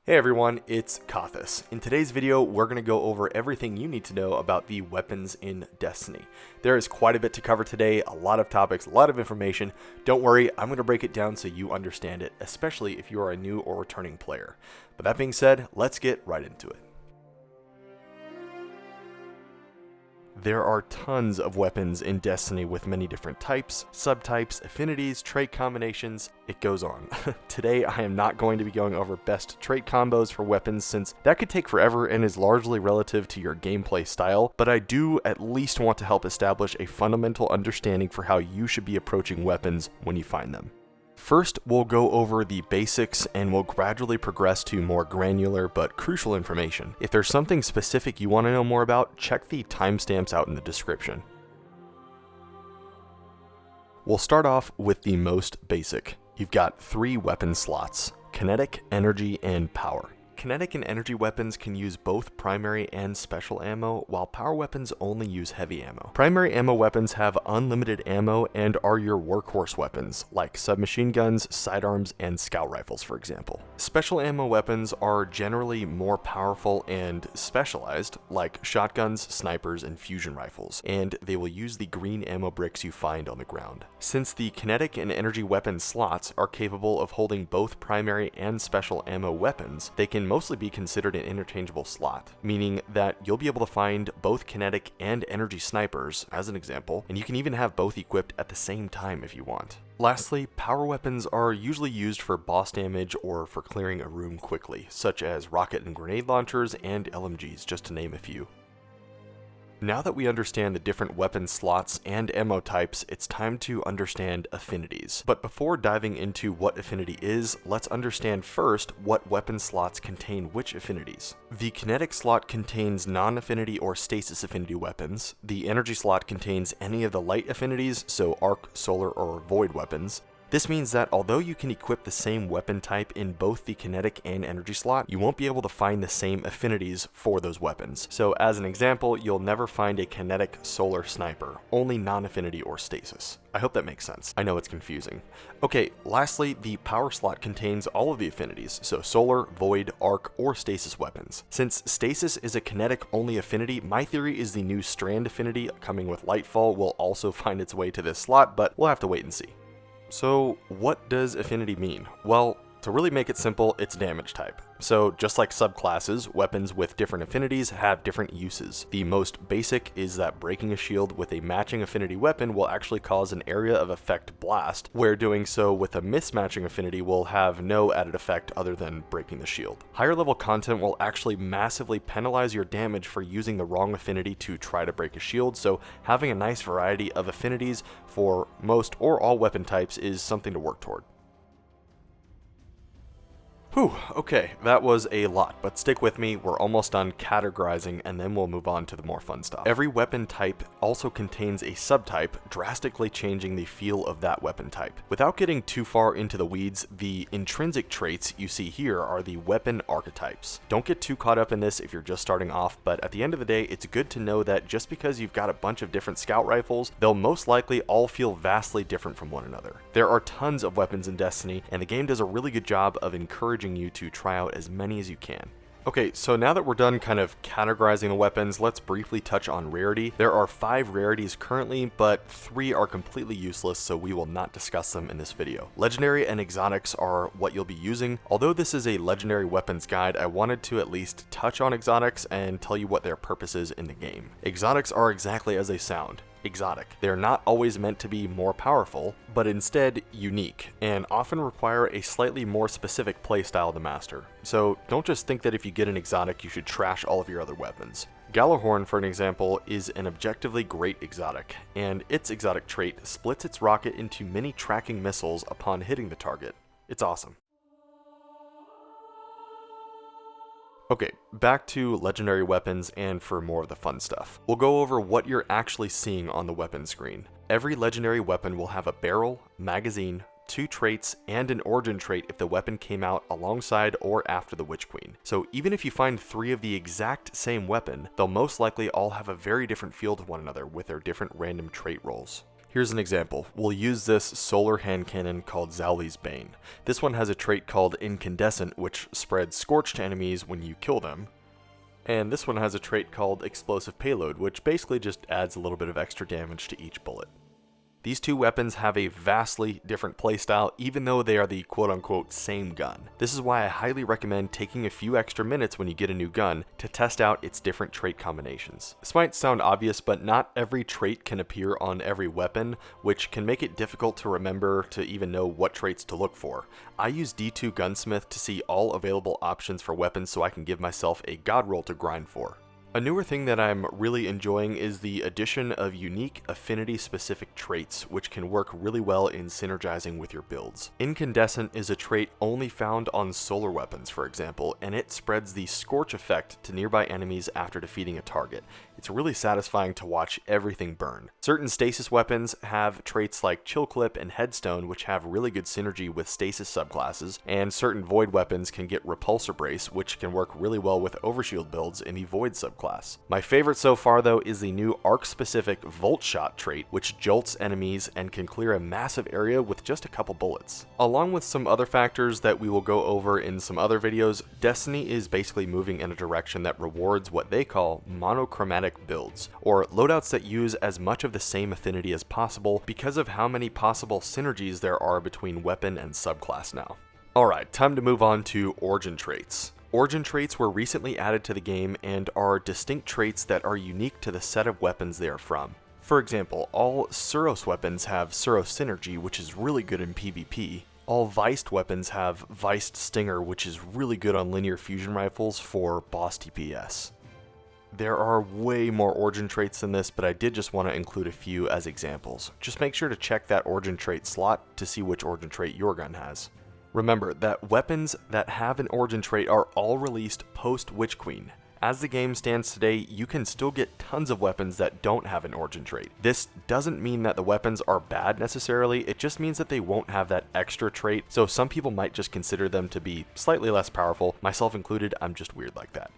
Hey everyone, it's Kathis. In today's video, we're going to go over everything you need to know about the weapons in Destiny. There is quite a bit to cover today, a lot of topics, a lot of information. Don't worry, I'm going to break it down so you understand it, especially if you are a new or returning player. But that being said, let's get right into it. There are tons of weapons in Destiny with many different types, subtypes, affinities, trait combinations, it goes on. Today I am not going to be going over best trait combos for weapons since that could take forever and is largely relative to your gameplay style, but I do at least want to help establish a fundamental understanding for how you should be approaching weapons when you find them. First, we'll go over the basics and we'll gradually progress to more granular but crucial information. If there's something specific you want to know more about, check the timestamps out in the description. We'll start off with the most basic. You've got 3 weapon slots: kinetic, energy, and power. Kinetic and energy weapons can use both primary and special ammo, while power weapons only use heavy ammo. Primary ammo weapons have unlimited ammo and are your workhorse weapons, like submachine guns, sidearms, and scout rifles, for example. Special ammo weapons are generally more powerful and specialized, like shotguns, snipers, and fusion rifles, and they will use the green ammo bricks you find on the ground. Since the kinetic and energy weapon slots are capable of holding both primary and special ammo weapons, they can mostly be considered an interchangeable slot, meaning that you'll be able to find both kinetic and energy snipers, as an example, and you can even have both equipped at the same time if you want. Lastly, power weapons are usually used for boss damage or for clearing a room quickly, such as rocket and grenade launchers and LMGs, just to name a few. Now that we understand the different weapon slots and ammo types, it's time to understand affinities. But before diving into what affinity is, let's understand first what weapon slots contain which affinities. The kinetic slot contains non-affinity or stasis affinity weapons. The energy slot contains any of the light affinities, so arc, solar, or void weapons. This means that although you can equip the same weapon type in both the kinetic and energy slot, you won't be able to find the same affinities for those weapons. So as an example, you'll never find a kinetic solar sniper, only non-affinity or stasis. I hope that makes sense. I know it's confusing. Okay, lastly, the power slot contains all of the affinities, so solar, void, arc, or stasis weapons. Since stasis is a kinetic only affinity, my theory is the new strand affinity coming with Lightfall will also find its way to this slot, but we'll have to wait and see. So what does affinity mean? Well, to really make it simple, it's damage type. So just like subclasses, weapons with different affinities have different uses. The most basic is that breaking a shield with a matching affinity weapon will actually cause an area of effect blast, where doing so with a mismatching affinity will have no added effect other than breaking the shield. Higher level content will actually massively penalize your damage for using the wrong affinity to try to break a shield, so having a nice variety of affinities for most or all weapon types is something to work toward. Whew, okay, that was a lot, but stick with me, we're almost done categorizing and then we'll move on to the more fun stuff. Every weapon type also contains a subtype, drastically changing the feel of that weapon type. Without getting too far into the weeds, the intrinsic traits you see here are the weapon archetypes. Don't get too caught up in this if you're just starting off, but at the end of the day, it's good to know that just because you've got a bunch of different scout rifles, they'll most likely all feel vastly different from one another. There are tons of weapons in Destiny, and the game does a really good job of encouraging you to try out as many as you can. Okay, so now that we're done kind of categorizing the weapons, let's briefly touch on rarity. There are 5 rarities currently, but 3 are completely useless, so we will not discuss them in this video. Legendary and exotics are what you'll be using. Although this is a legendary weapons guide, I wanted to at least touch on exotics and tell you what their purpose is in the game. Exotics are exactly as they sound. Exotic. They're not always meant to be more powerful, but instead unique, and often require a slightly more specific playstyle to master. So don't just think that if you get an exotic, you should trash all of your other weapons. Gjallarhorn, for an example, is an objectively great exotic, and its exotic trait splits its rocket into many tracking missiles upon hitting the target. It's awesome. Okay, back to legendary weapons and for more of the fun stuff. We'll go over what you're actually seeing on the weapon screen. Every legendary weapon will have a barrel, magazine, 2 traits, and an origin trait if the weapon came out alongside or after the Witch Queen. So even if you find 3 of the exact same weapon, they'll most likely all have a very different feel to one another with their different random trait rolls. Here's an example. We'll use this solar hand cannon called Zowli's Bane. This one has a trait called Incandescent, which spreads scorch to enemies when you kill them. And this one has a trait called Explosive Payload, which basically just adds a little bit of extra damage to each bullet. These two weapons have a vastly different playstyle, even though they are the quote-unquote same gun. This is why I highly recommend taking a few extra minutes when you get a new gun to test out its different trait combinations. This might sound obvious, but not every trait can appear on every weapon, which can make it difficult to remember to even know what traits to look for. I use D2 Gunsmith to see all available options for weapons so I can give myself a god roll to grind for. A newer thing that I'm really enjoying is the addition of unique affinity-specific traits, which can work really well in synergizing with your builds. Incandescent is a trait only found on solar weapons, for example, and it spreads the scorch effect to nearby enemies after defeating a target. It's really satisfying to watch everything burn. Certain stasis weapons have traits like Chill Clip and Headstone, which have really good synergy with stasis subclasses, and certain void weapons can get Repulsor Brace, which can work really well with overshield builds in the void subclass. My favorite so far though is the new arc-specific Volt Shot trait, which jolts enemies and can clear a massive area with just a couple bullets. Along with some other factors that we will go over in some other videos, Destiny is basically moving in a direction that rewards what they call monochromatic builds, or loadouts that use as much of the same affinity as possible because of how many possible synergies there are between weapon and subclass now. Alright, time to move on to origin traits. Origin traits were recently added to the game and are distinct traits that are unique to the set of weapons they are from. For example, all Suros weapons have Suros Synergy, which is really good in PvP. All Viced weapons have Viced Stinger, which is really good on linear fusion rifles for boss DPS. There are way more origin traits than this, but I did just want to include a few as examples. Just make sure to check that origin trait slot to see which origin trait your gun has. Remember that weapons that have an origin trait are all released post Witch Queen. As the game stands today, you can still get tons of weapons that don't have an origin trait. This doesn't mean that the weapons are bad necessarily, it just means that they won't have that extra trait, so some people might just consider them to be slightly less powerful, myself included. I'm just weird like that.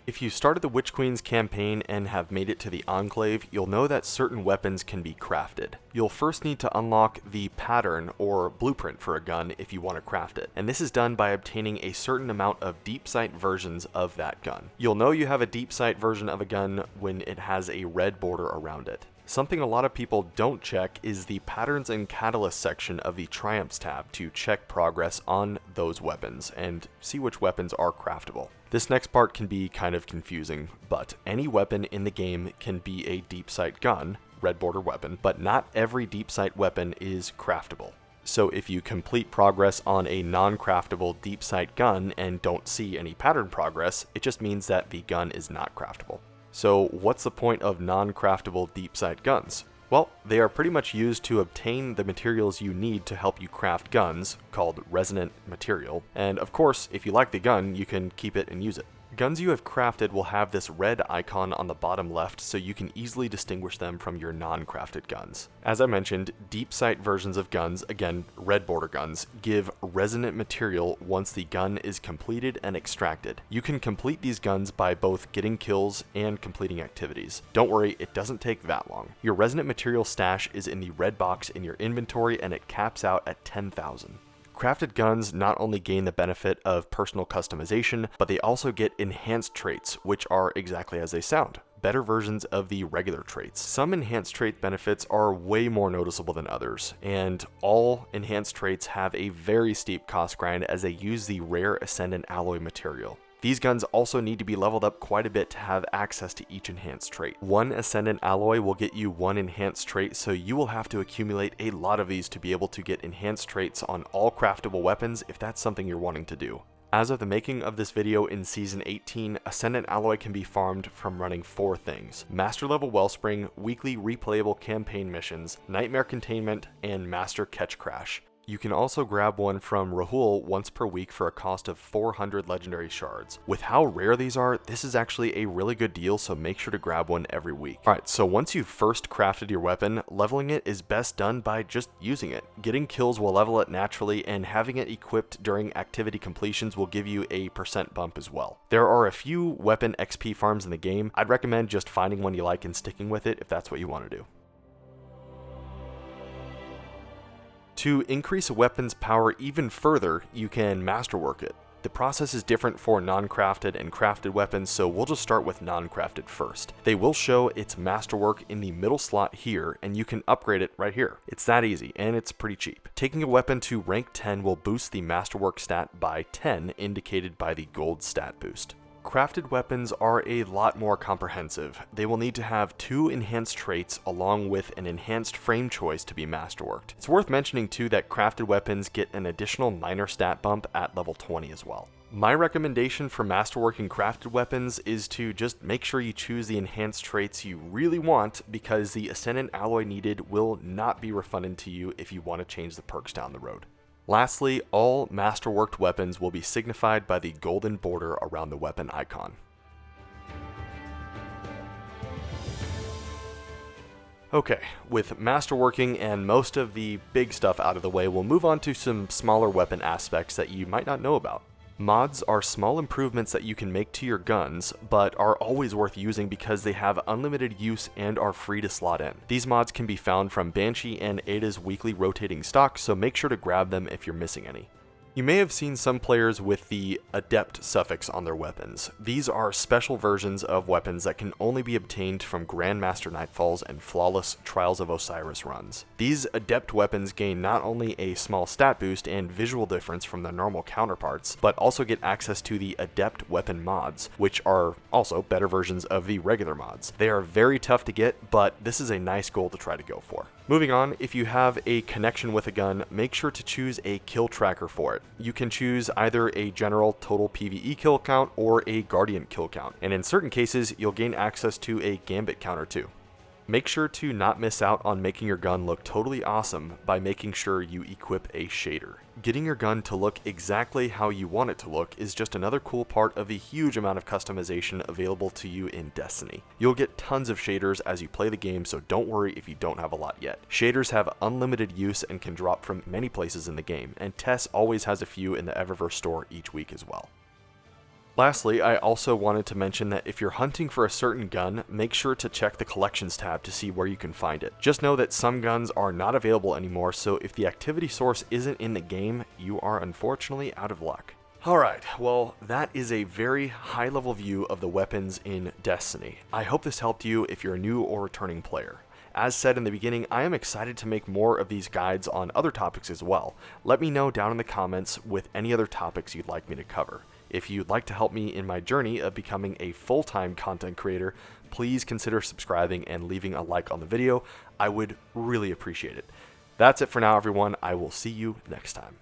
If you started the Witch Queen's campaign and have made it to the Enclave, you'll know that certain weapons can be crafted. You'll first need to unlock the pattern or blueprint for a gun if you want to craft it, and this is done by obtaining a certain amount of deep sight versions of that gun. You'll know you have a deep sight version of a gun when it has a red border around it. Something a lot of people don't check is the Patterns and Catalyst section of the Triumphs tab to check progress on those weapons and see which weapons are craftable. This next part can be kind of confusing, but any weapon in the game can be a deep sight gun, red border weapon, but not every deep sight weapon is craftable. So if you complete progress on a non-craftable deep sight gun and don't see any pattern progress, it just means that the gun is not craftable. So what's the point of non-craftable deep sight guns? Well, they are pretty much used to obtain the materials you need to help you craft guns, called resonant material, and of course, if you like the gun, you can keep it and use it. Guns you have crafted will have this red icon on the bottom left so you can easily distinguish them from your non-crafted guns. As I mentioned, deep sight versions of guns, again red border guns, give resonant material once the gun is completed and extracted. You can complete these guns by both getting kills and completing activities. Don't worry, it doesn't take that long. Your resonant material stash is in the red box in your inventory and it caps out at 10,000. Crafted guns not only gain the benefit of personal customization, but they also get enhanced traits, which are exactly as they sound, better versions of the regular traits. Some enhanced trait benefits are way more noticeable than others, and all enhanced traits have a very steep cost grind as they use the rare Ascendant alloy material. These guns also need to be leveled up quite a bit to have access to each enhanced trait. One Ascendant alloy will get you one enhanced trait, so you will have to accumulate a lot of these to be able to get enhanced traits on all craftable weapons if that's something you're wanting to do. As of the making of this video in Season 18, Ascendant alloy can be farmed from running 4 things: Master level Wellspring, weekly replayable campaign missions, Nightmare Containment, and Master Catch Crash. You can also grab one from Rahul once per week for a cost of 400 legendary shards. With how rare these are, this is actually a really good deal, so make sure to grab one every week. Alright, so once you've first crafted your weapon, leveling it is best done by just using it. Getting kills will level it naturally, and having it equipped during activity completions will give you a % bump as well. There are a few weapon XP farms in the game. I'd recommend just finding one you like and sticking with it if that's what you want to do. To increase a weapon's power even further, you can masterwork it. The process is different for non-crafted and crafted weapons, so we'll just start with non-crafted first. They will show its masterwork in the middle slot here, and you can upgrade it right here. It's that easy, and it's pretty cheap. Taking a weapon to rank 10 will boost the masterwork stat by 10, indicated by the gold stat boost. Crafted weapons are a lot more comprehensive. They will need to have 2 enhanced traits along with an enhanced frame choice to be masterworked. It's worth mentioning too that crafted weapons get an additional minor stat bump at level 20 as well. My recommendation for masterworking crafted weapons is to just make sure you choose the enhanced traits you really want, because the Ascendant alloy needed will not be refunded to you if you want to change the perks down the road. Lastly, all masterworked weapons will be signified by the golden border around the weapon icon. Okay, with masterworking and most of the big stuff out of the way, we'll move on to some smaller weapon aspects that you might not know about. Mods are small improvements that you can make to your guns, but are always worth using because they have unlimited use and are free to slot in. These mods can be found from Banshee and Ada's weekly rotating stock, so make sure to grab them if you're missing any. You may have seen some players with the Adept suffix on their weapons. These are special versions of weapons that can only be obtained from Grandmaster Nightfalls and flawless Trials of Osiris runs. These Adept weapons gain not only a small stat boost and visual difference from their normal counterparts, but also get access to the Adept weapon mods, which are also better versions of the regular mods. They are very tough to get, but this is a nice goal to try to go for. Moving on, if you have a connection with a gun, make sure to choose a kill tracker for it. You can choose either a general total PvE kill count or a Guardian kill count, and in certain cases, you'll gain access to a Gambit counter too. Make sure to not miss out on making your gun look totally awesome by making sure you equip a shader. Getting your gun to look exactly how you want it to look is just another cool part of the huge amount of customization available to you in Destiny. You'll get tons of shaders as you play the game, so don't worry if you don't have a lot yet. Shaders have unlimited use and can drop from many places in the game, and Tess always has a few in the Eververse store each week as well. Lastly, I also wanted to mention that if you're hunting for a certain gun, make sure to check the collections tab to see where you can find it. Just know that some guns are not available anymore, so if the activity source isn't in the game, you are unfortunately out of luck. Alright, well, that is a very high-level view of the weapons in Destiny. I hope this helped you if you're a new or returning player. As said in the beginning, I am excited to make more of these guides on other topics as well. Let me know down in the comments with any other topics you'd like me to cover. If you'd like to help me in my journey of becoming a full-time content creator, please consider subscribing and leaving a like on the video. I would really appreciate it. That's it for now, everyone. I will see you next time.